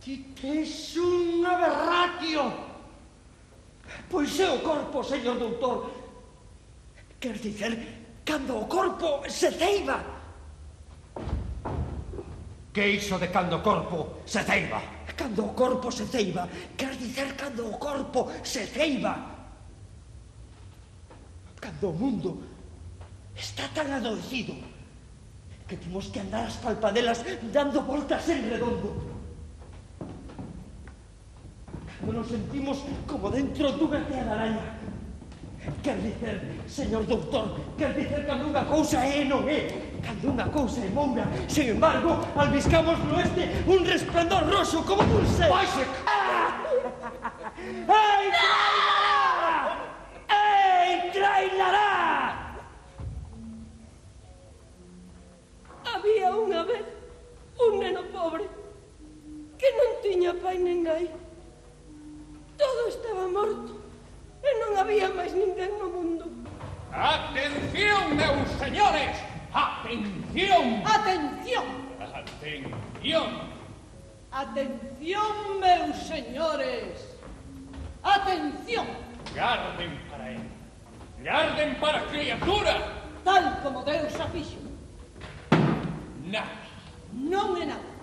Ti tes un aberratio. Pois é o corpo, señor doutor. Quer dizer, cando o corpo se ceiba. Que iso de cando o corpo se ceiba? Cando o corpo se ceiba, quer dizer cando o corpo se ceiba. Cando o mundo está tan adoecido que temos que andar as palpadelas dando voltas en redondo. Cando nos sentimos como dentro dunha tea de araña. Quer dicer, señor doutor, quer dicer cando unha cousa é e non é. Cando unha cousa é moura, sen embargo, albiscamos no este un resplandor roxo como dun ser. Vaise! Ei, trailará! Ei, trailará! Había unha vez un neno pobre que non tiña pai nin nai. Todo estaba morto e non había máis ninguén no mundo. ¡Atención, meus señores! ¡Atención! Atención! ¡Atención! Atención, meus señores! Atención! Garden para él. Garden para a criatura. Tal como Deus a fixo. Nada. Non é nada.